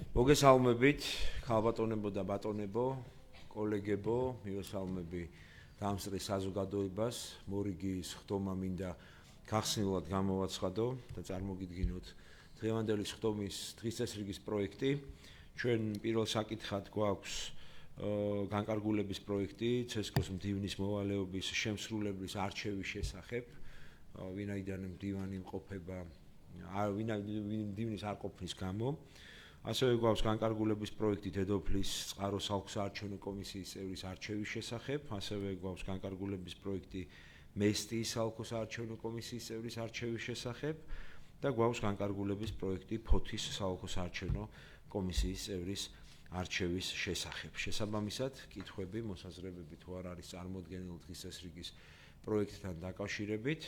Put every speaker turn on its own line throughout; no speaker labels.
მოგესალმებით, ქალბატონებო და ბატონებო, კოლეგებო, მივესალმები დამსწრე საზოგადოებას, მორიგის ხდომა მინდა გახსნილად გამოვაცხადო და წარმოგიდგინოთ დღევანდელი ხდომის დღის წესრიგის პროექტი. ჩვენ პირველ საკითხად გვაქვს განკარგულების პროექტი ცესკოს მდივნის მოვალეობის შემსრულებლის არჩევის შესახებ, ვინაიდან მდივანი იმყოფება, მდივნის არ ყოფნის გამო. ასევე გვაქვს განკარგულების პროექტი დედოფლის წყაროს საოლქო საარჩევნო კომისიის წევრის არჩევის შესახებ, ასევე გვაქვს განკარგულების პროექტი მესტიის საოლქო საარჩევნო კომისიის წევრის არჩევის შესახებ და გვაქვს განკარგულების პროექტი ფოთის საოლქო საარჩევნო კომისიის წევრის არჩევის შესახებ. შესაბამისად, კითხვები, მოსაზრებები თუ არ არის წარმოდგენილი დღის წესრიგის პროექტთან დაკავშირებით,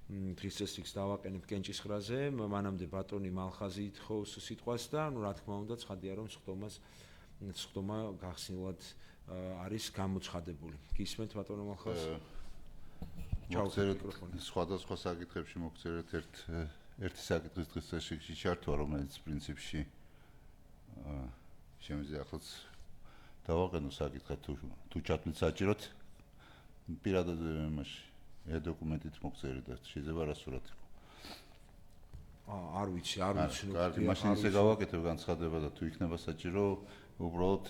დღის წესრიგს დავაყენებ კენჭისყრაზე, მანამდე ბატონი მალხაზი ითხოვს სიტყვას და რა თქმა უნდა ცხადია რომ სხდომა გახსნილად არის გამოცხადებული. გისმენთ ბატონო მალხაზი?
მოგწერეთ სხვადასხვა საკითხებში მოგწერეთ ერთი საკითხის დღის წესრიგში ჩართვა, რომელიც პრინციპში შემიძლია ახლა დავაყენო საკითხად თუ ჩათვლით საჭიროთ პირადად იმაში დოკუმენტით მოგწერეთ და შეიძლება რასურად იყო.
არ ვიცი.
კარგი, მაშინ ისე გავაკეთებ განცხადება და თუ იქნება საჭირო, უბრალოდ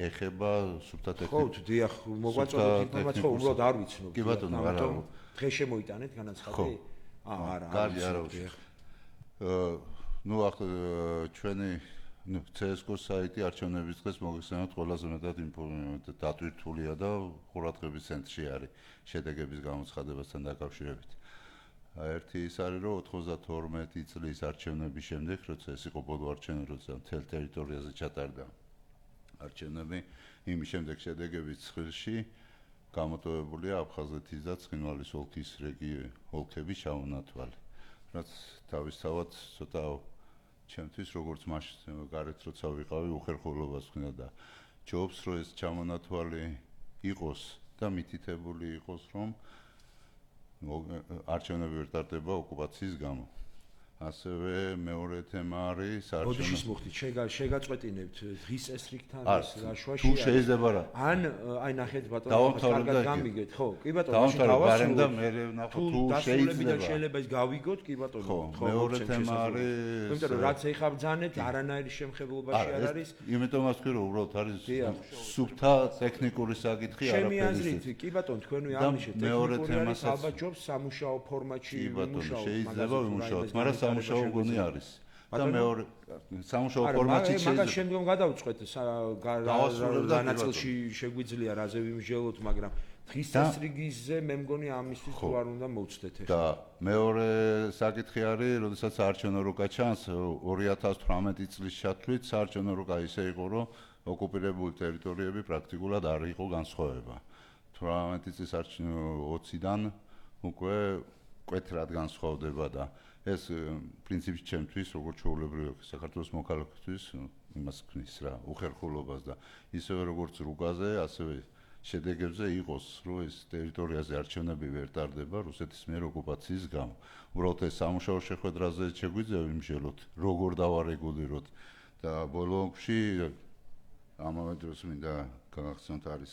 ეხება სუფთა ტექნიკას.
ხო, დიახ, მოგვაწოდოთ ინფორმაცია, უბრალოდ არ ვიცნობ.
კი ბატონო, არა.
დღეს შემოიტანეთ განაცხადი? არა.
კარგი, არა უშ. ნუ ახლა ჩვენი CSGO-ს საიტი არჩევნების დღეს მოგესალმებით ყველაზე მეტად დატვირთულია და ყურადღების ცენტრში არის შედეგების გამოცხადებასთან დაკავშირებით. ერთი ის არის, რომ 92 წლის არჩევნების შემდეგ, როცა ეს იყო ბოლო არჩევნები, როცა მთელ ტერიტორიაზე ჩატარდა არჩევნები, იმის შემდეგ შედეგების ცხრილში გამოტოვებულია აფხაზეთის და ცხინვალის ოლქის ოლქების ჩამონათვალი. რაც თავისთავად ცოტა ჩემთვის როგორც მაშინ გარეთ როცა ვიყავი უხერხულობას ვქნა და ჯობს რომ ეს ჩამონათვალი იყოს და მითითებული იყოს რომ არჩევნები ვერ ტარდება ოკუპაციის გამო. ასევე მეორე თემა არის
არჩევნები. როდის მოხდით? შეგაწყვეტინებთ დღის წესრიგთან ეს რაშვაში?
თუ შეიძლება რა.
ან აი ნახეთ ბატონო, კარგად გამიგეთ, ხო? კი ბატონო, მაშინ
დავასრულებ და მე ნახო თუ
შეიძლება ის გავიგოთ, კი ბატონო.
ხო, მეორე თემა არის,
იმიტომ რომ რაც ეხა ბძანეთ, არანაირი შემხებლობაში არ არის.
იმიტომაც ვთქვი რომ უბრალოდ არის სუფთა ტექნიკური საკითხი არაფერი.
ჩემი აზრით, კი ბატონო, თქვენ ვიაღნიშეთ, ტექნიკური არის ალბათ ჯობს სამუშაო ფორმატში
ვიმუშაოთ, შეიძლება ვიმუშაოთ, მაგრამ სამუშაო გონი არის. და მეორე სამუშაო ფორმატში შეიძლება.
მაგას შემდგომ გადავწყვეტ განაწილში შეგვიძლია რაზე ვიმსჯელოთ, მაგრამ დღის წესრიგზე მე მგონი ამისთვის თუ არ უნდა მოვცდეთ ახლა.
და მეორე საკითხი არის, როდესაც საარჩევნო რუკა ჩანს 2018 წლის ჩათვლით, საარჩევნო რუკა ისე იყო, რომ ოკუპირებული ტერიტორიები პრაქტიკულად არ იყო განსხვავება. 18 წლის 20-დან უკვე კვეთრად განსხვავდება და ეს პრინციპში ჩემთვის როგორც ჩვეულებრივი საქართველოს მოქალაქისთვის იმას ქნის რა უხერხულობას და ისევე როგორც რუკაზე ასევე შედეგებზე იყოს რომ ეს ტერიტორიაზე არჩევნები ვერ ტარდება რუსეთის მიერ ოკუპაციის გამო. უბრალოდ ეს სამუშაო შეხვედრაზე შეგვიძლია ვიმსჯელოთ როგორ დავარეგულიროთ და ბოლომში ამავე დროს მინდა გაგახსენოთ არის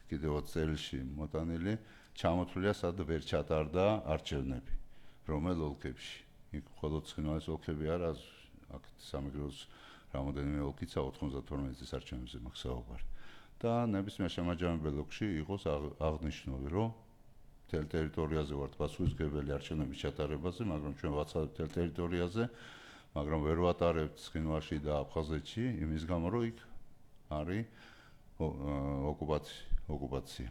კიდევ 20 წელში მოტანილი ჩამოთვლილია სად ვერ ჩატარდა არჩევნები რომელ ოლქებში. იქ მხოლოდ ცხინვალის ოლქები არა, აქ სამეგრელოს რამოდენიმე ოლქიცა 92 წლის არჩევნებზე მაქვს საუბარი. და ნებისმიერ შემაჯამებელ ოლქში იყოს აღნიშნული, რომ მთელ ტერიტორიაზე ვართ პასუხისმგებელი არჩევნების ჩატარებაზე, მაგრამ ჩვენ ვაცხადებთ მთელ ტერიტორიაზე, მაგრამ ვერ ვატარებთ ცხინვალში და აფხაზეთში, იმის გამო, რომ იქ არის ოკუპაცია.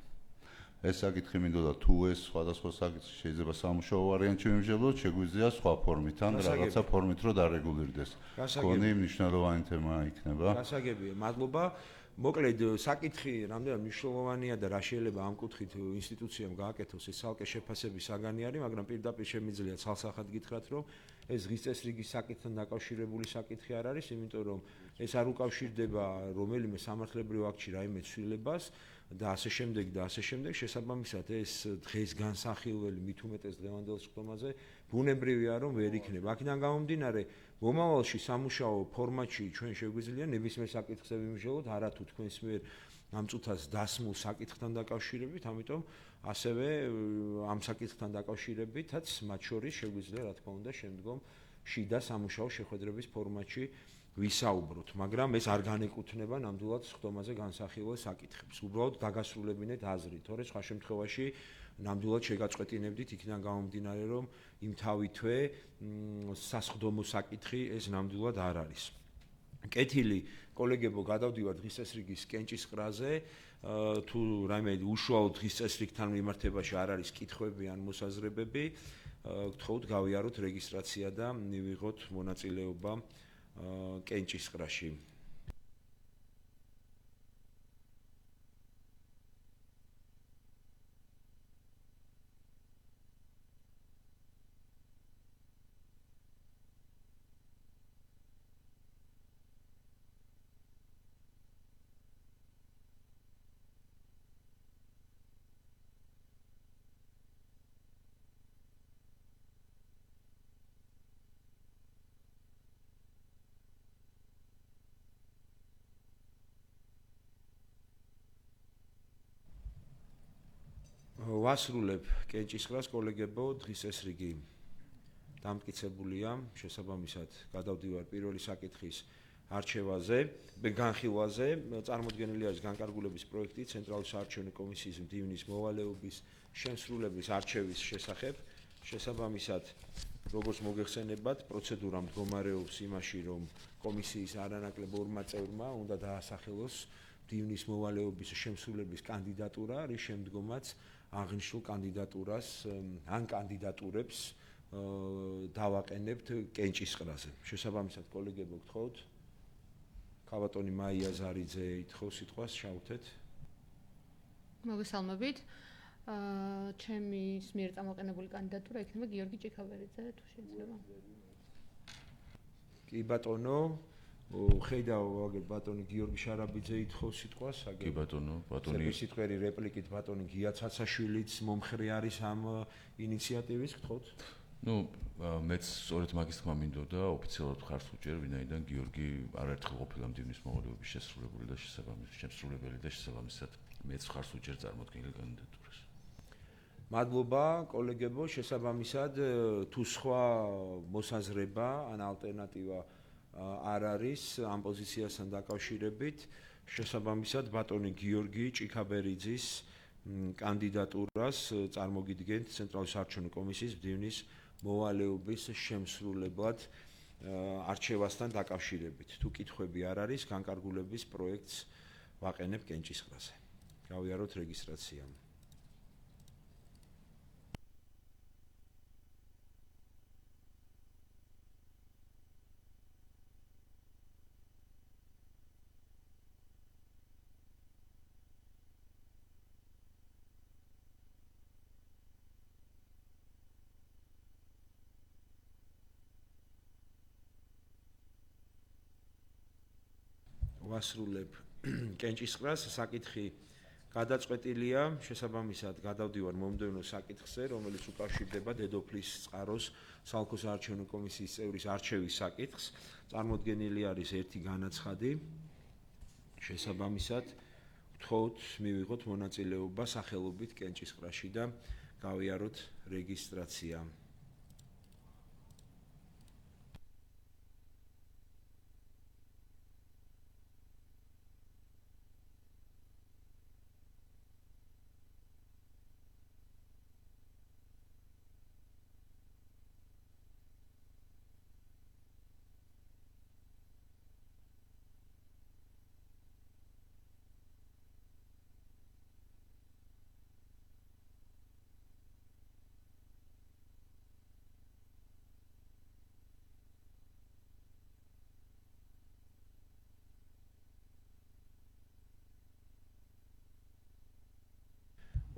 ეს საკითხი მინდოდა თუ ეს სხვადასხვა საკითხი შეიძლება სამუშაო ვარიანტში ვიმსჯელოთ, შეგვიძლია სხვა ფორმით ან რაღაცა ფორმით რომ დარეგულირდეს. გონი მნიშვნელოვანი თემა იქნება.
გასაგებია, მადლობა. მოკლედ საკითხი რამდენად მნიშვნელოვანია და რა შეიძლება ამ კუთხით ინსტიტუციამ გააკეთოს ეს ცალკე შეფასების საგანი არის, მაგრამ პირდაპირ შემიძლია ცალსახად გითხრათ, რომ ეს დღის წესრიგის საკითხთან დაკავშირებული საკითხი არ არის, იმიტომ რომ ეს არ უკავშირდება რომელიმე სამართლებრივ აქტში რაიმე ცვლილებას და ასე შემდეგ. შესაბამისად ეს დღეს განსახილველი მით უმეტეს დღევანდელ სხდომაზე ბუნებრივია რომ ვერ იქნება. აქედან გამომდინარე, მომავალში სამუშაო ფორმატში ჩვენ შეგვიძლია ნებისმიერ საკითხზე ვიმსჯელოთ, არა თუ თქვენს მიერ ამ წუთას დასმულ საკითხთან დაკავშირებით, ამიტომ ასევე ამ საკითხთან დაკავშირებითაც მათ შორის შეგვიძლია რა თქმა უნდა შემდგომ შიდა სამუშაო შეხვედრების ფორმატში ვისაუბროთ, მაგრამ ეს არ განეკუთვნება ნამდვილად სხდომაზე განსახილველ საკითხებს. უბრალოდ გაგასრულებინეთ აზრი, თორე სხვა შემთხვევაში ნამდვილად შეგაწყვეტინებდით იქიდან გამომდინარე, რომ იმ თავითვე სასხდომო საკითხი ეს ნამდვილად არ არის. კეთილი კოლეგებო, გადავდივართ დღის წესრიგის კენჭისყრაზე, თუ რაიმე უშუალოდ დღის წესრიგთან მიმართებაში არ არის კითხვები ან მოსაზრებები, გთხოვთ გავიაროთ რეგისტრაცია და მივიღოთ მონაწილეობა კენჭისყრაში. ვასრულებ კენჭისყრას კოლეგებო, დღის წესრიგი დამტკიცებულია, შესაბამისად გადავდივარ პირველი საკითხის არჩევაზე, განხილვაზე. წარმოდგენილი არის განკარგულების პროექტი ცენტრალური საარჩევნო კომისიის მდივნის მოვალეობის შემსრულებლის არჩევის შესახებ. შესაბამისად, როგორც მოგეხსენებათ, პროცედურა მდგომარეობს იმაში, რომ კომისიის არანაკლებ 2 წევრმა უნდა დაასახელოს მდივნის მოვალეობის შემსრულებლის კანდიდატურა, რის შემდგომაც აღნიშნულ კანდიდატურას ან კანდიდატურებს დავაყენებთ კენჭისყრაზე. შესაბამისად, კოლეგებო, გთხოვთ. ქალბატონი მაია ზარიძე ითხოვს სიტყვას, შევხვდეთ.
მოგესალმებით. ჩემი მიერ წამოყენებული კანდიდატურა იქნება გიორგი ჭიქაბერიძე, თუ შეიძლება.
კი ბატონო, ხედავ ვაგებ ბატონი გიორგი შარაბიძე ითხოვს სიტყვას,
კი ბატონო, ბატონი
სიტყვერი რეპლიკით ბატონი გია ცაცაშვილიც მომხრე არის ამ ინიციატივის, გთხოვთ.
ნუ მეც სწორედ მაგის თქმა მინდოდა ოფიციალურად ხარს უჭერ, ვინაიდან გიორგი არაერთხელ ყოფილა მდივნის მოვალეობის შესრულებული და შემსრულებელი და შესაბამისად მეც ხარს უჭერ წარმოქმნილი კანდიდატურას.
მადლობა კოლეგებო, შესაბამისად თუ სხვა მოსაზრება ან ალტერნატივა არ არის ამ პოზიციასთან დაკავშირებით, შესაბამისად ბატონი გიორგი ჭიქაბერიძის კანდიდატურას წარმოგიდგენთ ცენტრალური საარჩევნო კომისიის მდივნის მოვალეობის შემსრულებლად არჩევასთან დაკავშირებით. თუ კითხვები არ არის, განკარგულების პროექტს ვაყენებ კენჭისყრაზე. გავიაროთ რეგისტრაცია. ვასრულებ კენჭისყრას, საკითხი გადაწყვეტილია, შესაბამისად გადავდივარ მომდევნო საკითხზე, რომელიც უკავშირდება დედოფლის წყაროს საოლქო საარჩევნო კომისიის წევრის არჩევის საკითხს. წარმოდგენილი არის ერთი განაცხადი. შესაბამისად, გთხოვთ მივიღოთ მონაწილეობა სახელობით კენჭისყრაში და გავიაროთ რეგისტრაცია.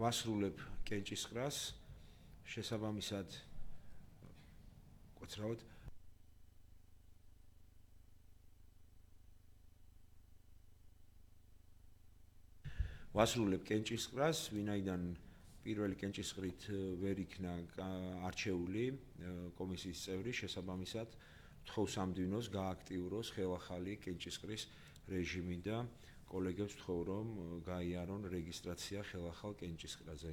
ვასრულებ კენჭისყრას, შესაბამისად კოცრავად ვასრულებ კენჭისყრას, ვინაიდან პირველი კენჭისყრით ვერ იქნა არჩეული კომისიის წევრი, შესაბამისად ვთხოვს სამდივნოს გააქტიუროს ხელახალი კენჭისყრის რეჟიმი და კოლეგებს ვთხოვ რომ გაიარონ რეგისტრაცია ხელახალ კენჭისყრაზე.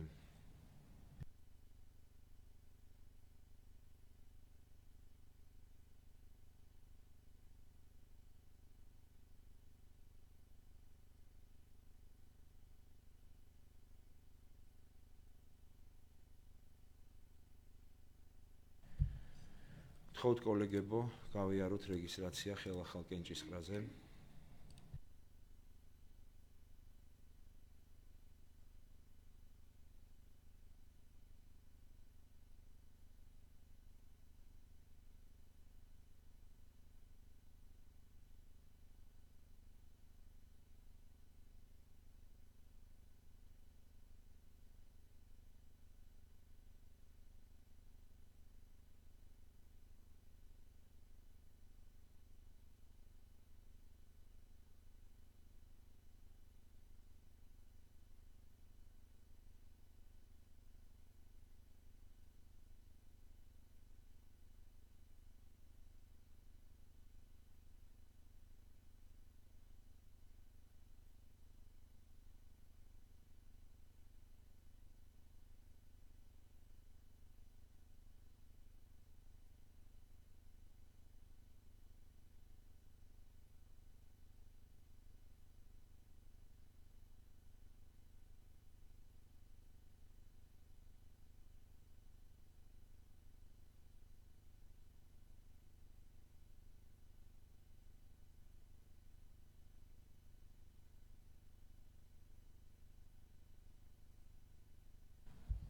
ვთხოვთ კოლეგებო, გავიაროთ რეგისტრაცია ხელახალ კენჭისყრაზე.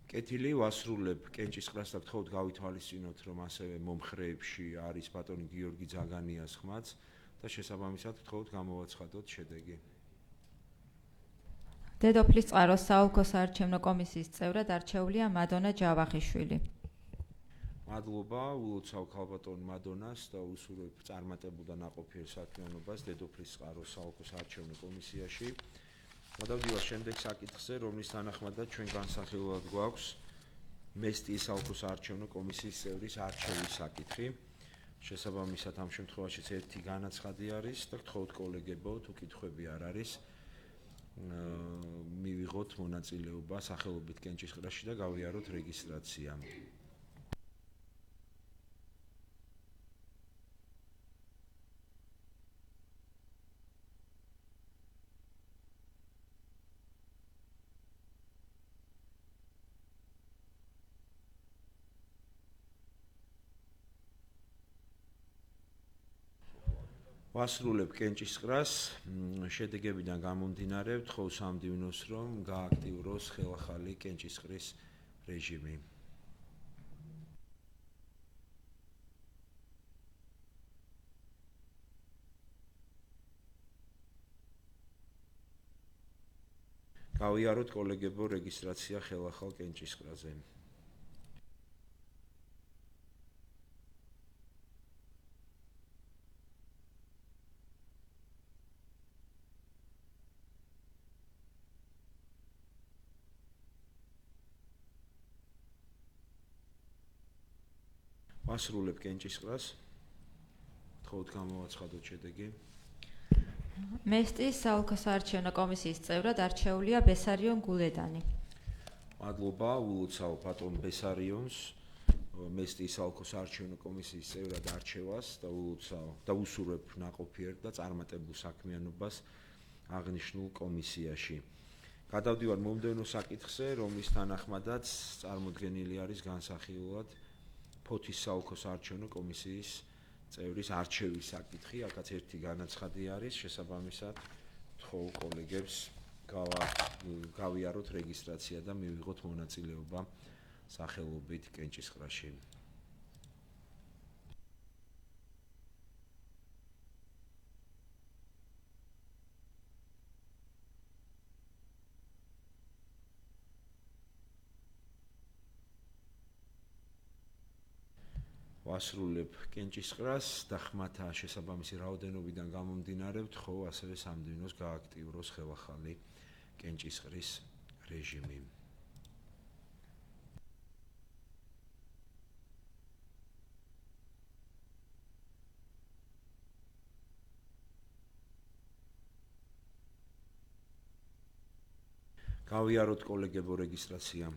კეთილი ვასრულებ კენჭისყრას და გთხოვთ გავითვალისწინოთ რომ ასევე მომხრეებში არის ბატონი გიორგი ძაგანიას ხმაც და შესაბამისად გთხოვთ გამოვაცხადოთ შედეგი.
დედოფლის წყაროს საოლქო საარჩევნო კომისიის წევრად არჩეულია მადონა ჯავახიშვილი.
მადლობა ულოცავ ქალბატონ მადონას და უსურვებ წარმატებულ და ნაყოფიერ საქმიანობას დედოფლის წყაროს საოლქო საარჩევნო კომისიაში. გადავდივარ შემდეგ საკითხზე, რომლის თანახმადაც ჩვენ განსახილველად გვაქვს მესტიის საოლქო საარჩევნო კომისიის წევრის არჩევის საკითხი. შესაბამისად ამ შემთხვევაშიც ერთი განაცხადი არის და გთხოვთ კოლეგებო, თუ კითხვები არ არის, მივიღოთ მონაწილეობა სახელობით კენჭისყრაში და გავიაროთ რეგისტრაცია. ვასრულებ კენჭისყრას, შედეგებიდან გამომდინარე ვთხოვ სამდივნოს რომ გააქტიუროს ხელახალი კენჭისყრის რეჟიმი. გავიაროთ კოლეგებო რეგისტრაცია ხელახალ კენჭისყრაზე. ვასრულებ კენჭისყრას. გთხოვთ გამოვაცხადოთ შედეგი.
მესტიის საოლქო საარჩევნო კომისიის წევრად არჩეულია ბესარიონ გულედანი.
მადლობა ულოცავ ბატონ ბესარიონს მესტიის საოლქო საარჩევნო კომისიის წევრად არჩევას და ულოცავ და უსურვებ ნაყოფიერ და წარმატებულ საქმიანობას აღნიშნულ კომისიაში. გადავდივარ მომდევნო საკითხზე, რომლის თანახმადაც წარმოდგენილი არის განსახილველად ფოთის საოლქო საარჩევნო კომისიის წევრის არჩევის საკითხი, აქაც ერთი განაცხადი არის, შესაბამისად ვთხოვ კოლეგებს გავიაროთ რეგისტრაცია და მივიღოთ მონაწილეობა სახელობით კენჭისყრაში. ვასრულებ კენჭისყრას და ხმათა შესაბამისი რაოდენობიდან გამომდინარე ვთხოვ ასევე სამდივნოს გააქტიუროს ხელახალი კენჭისყრის რეჟიმი. გავიაროთ კოლეგებო რეგისტრაცია.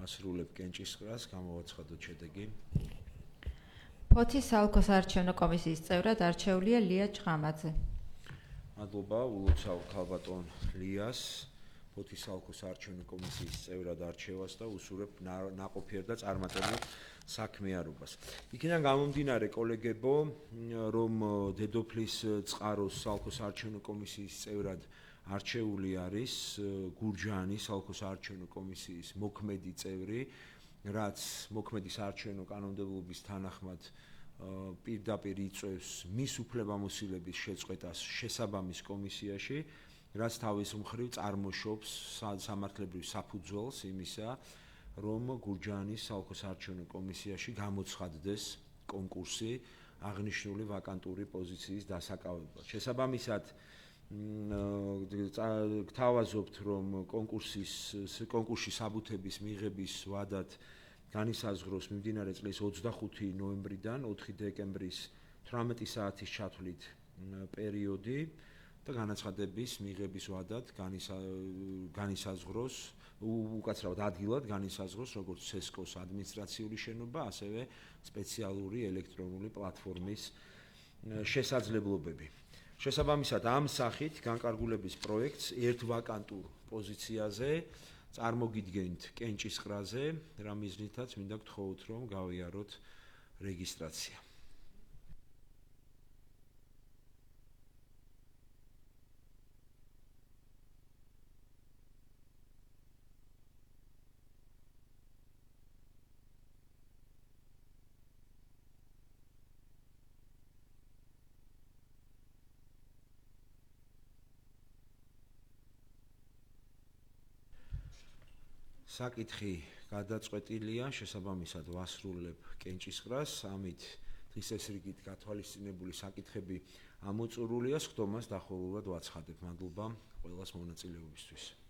ასრულებ კენჭისყრას, გამოვაცხადოთ შედეგი.
ფოთის საოლქოს არჩევნო კომისიის წევრად არჩეულია ლია ჭღამაძე.
მადლობა, ულოცავ ქალბატონ ლიას, ფოთის საოლქოს არჩევნო კომისიის წევრად არჩევას და უსურებ ნაყოფიერ და წარმატებულ საქმიანობას. იქიდან გამომდინარე, კოლეგებო, რომ დედოფლის წყაროს საოლქოს არჩევნო კომისიის წევრად არჩეული არის გურჯაანის საოლქოს არჩევნო კომისიის მოქმედი წევრი, რაც მოქმედის არჩევნო კანონმდებლობის თანახმად პირდაპირ იწვევს მის უფლებამოსილების შეწყვეტას შესაბამის კომისიაში, რაც თავის მხრივ წარმოშობს სამართლებრივ საფუძველს იმისა, რომ გურჯაანის საოლქოს არჩევნო კომისიაში გამოცხადდეს კონკურსი აღნიშნული ვაკანტური პოზიციის დასაკავებლად. შესაბამისად გთავაზობთ, რომ კონკურსში საბუთების მიღების ვადად განისაზღვროს მიმდინარე წლის 25 ნოემბრიდან 4 დეკემბრის 18 საათის ჩათვლით პერიოდი და განაცხადების მიღების ვადად განისაზღვროს უკაცრავად ადგილად განისაზღვროს როგორც CESCO-ს ადმინისტრაციული შენობა, ასევე სპეციალური ელექტრონული პლატფორმის შესაძლებლობები. შესაბამისად ამ სახით განკარგულების პროექტს ერთ ვაკანტურ პოზიციაზე წარმოგიდგენთ კენჭისყრაზე, რა მიზნითაც მინდა გთხოვოთ, რომ გავიაროთ რეგისტრაცია. საკითხი გადაწყვეტილია, შესაბამისად ვასრულებ კენჭისყრას, ამით დღის ეს რიგით გათვალისწინებული საკითხები ამოწურულია, სხდომას დახოლურად ვაცხადებ. მადლობა ყველას მონაწილეობისთვის.